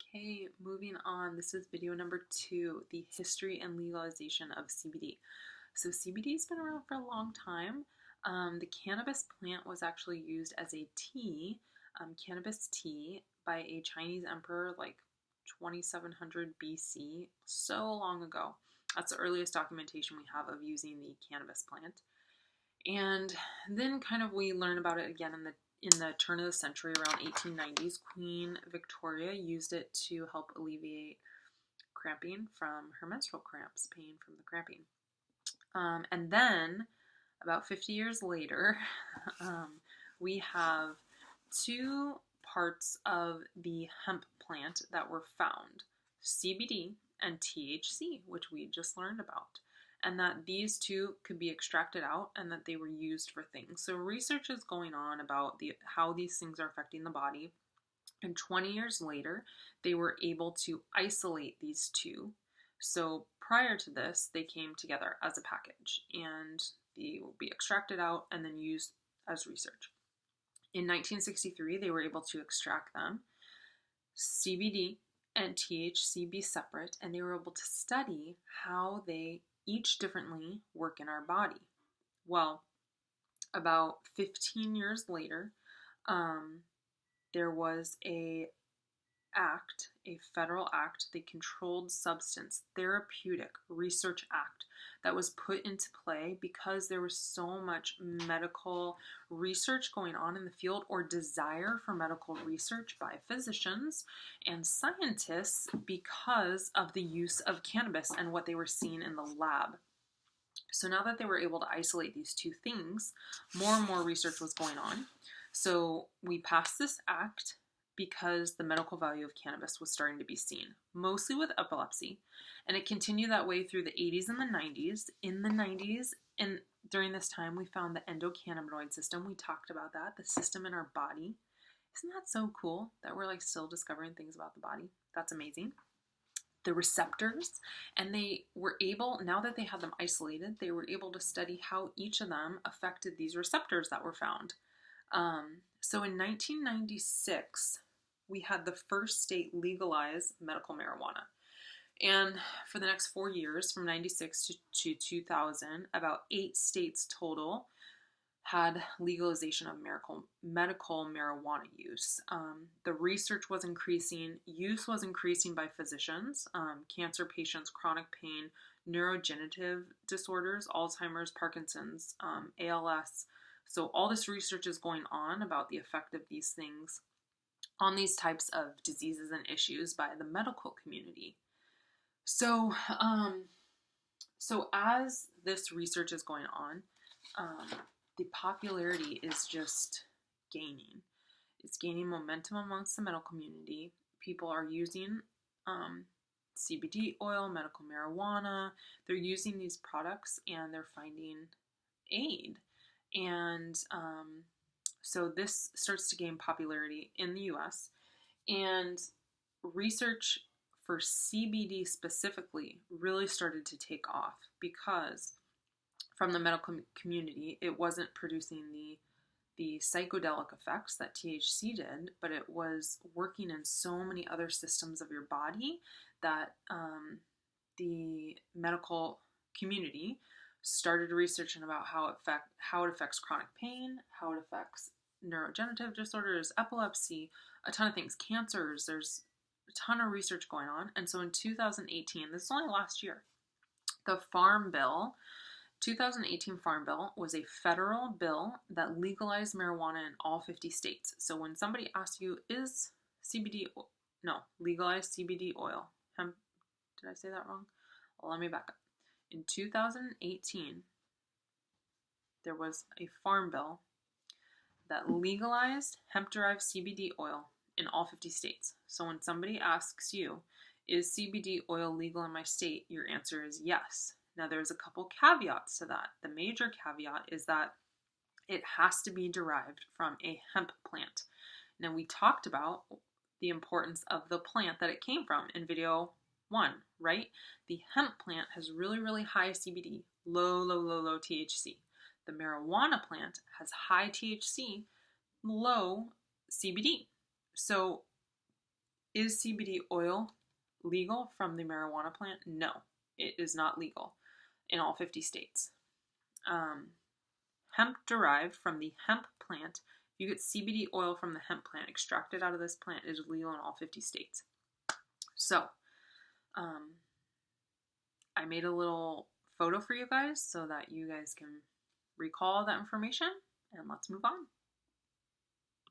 Okay, moving on. This is video number 2, the history and legalization of CBD. So CBD has been around for a long time. The cannabis plant was actually used as a tea, cannabis tea, by a Chinese emperor like 2700 BC, so long ago. That's the earliest documentation we have of using the cannabis plant. And then kind of we learn about it again in the turn of the century, around 1890s. Queen Victoria used it to help alleviate cramping from her menstrual cramps, pain from the cramping. And then, about 50 years later, we have two parts of the hemp plant that were found, CBD and THC, which we just learned about, and that these two could be extracted out and that they were used for things. So research is going on about how these things are affecting the body. And 20 years later, they were able to isolate these two. So prior to this, they came together as a package and they will be extracted out and then used as research. In 1963, they were able to extract them, CBD and THC be separate, and they were able to study how they each differently work in our body. Well, about 15 years later, there was a federal act, the Controlled Substance Therapeutic Research Act, that was put into play because there was so much medical research going on in the field, or desire for medical research by physicians and scientists because of the use of cannabis and what they were seeing in the lab. So now that they were able to isolate these two things, more and more research was going on. So we passed this act because the medical value of cannabis was starting to be seen, mostly with epilepsy. And it continued that way through the 80s and the 90s. In the 90s, and during this time, we found the endocannabinoid system. We talked about that, the system in our body. Isn't that so cool that we're still discovering things about the body? That's amazing. The receptors, and they were able, now that they had them isolated, they were able to study how each of them affected these receptors that were found. So in 1996, we had the first state legalize medical marijuana. And for the next 4 years, from 96 to 2000, about 8 states total had legalization of medical marijuana use. The research was increasing, use was increasing by physicians, cancer patients, chronic pain, neurodegenerative disorders, Alzheimer's, Parkinson's, ALS. So all this research is going on about the effect of these things on these types of diseases and issues by the medical community. So, as this research is going on, the popularity is just gaining. It's gaining momentum amongst the medical community. People are using CBD oil, medical marijuana. They're using these products and they're finding aid. And so this starts to gain popularity in the US. And research for CBD specifically really started to take off because from the medical community, it wasn't producing the psychedelic effects that THC did, but it was working in so many other systems of your body that the medical community started researching about how it affects chronic pain, how it affects neurodegenerative disorders, epilepsy, a ton of things, cancers. There's a ton of research going on. And so in 2018, this is only last year, the 2018 Farm Bill was a federal bill that legalized marijuana in all 50 states. So when somebody asks you, is legalized CBD oil, hemp, did I say that wrong? Well, let me back up. In 2018, there was a farm bill that legalized hemp-derived CBD oil in all 50 states. So when somebody asks you, is CBD oil legal in my state? Your answer is yes. Now there's a couple caveats to that. The major caveat is that it has to be derived from a hemp plant. Now we talked about the importance of the plant that it came from in video 1, right? The hemp plant has really, really high CBD, low THC. The marijuana plant has high THC, low CBD. So Is CBD oil legal from the marijuana plant? No, it is not legal in all 50 states. Hemp derived from the hemp plant, if you get CBD oil from the hemp plant, extracted out of this plant, is legal in all 50 states. So, I made a little photo for you guys so that you guys can recall that information, and let's move on.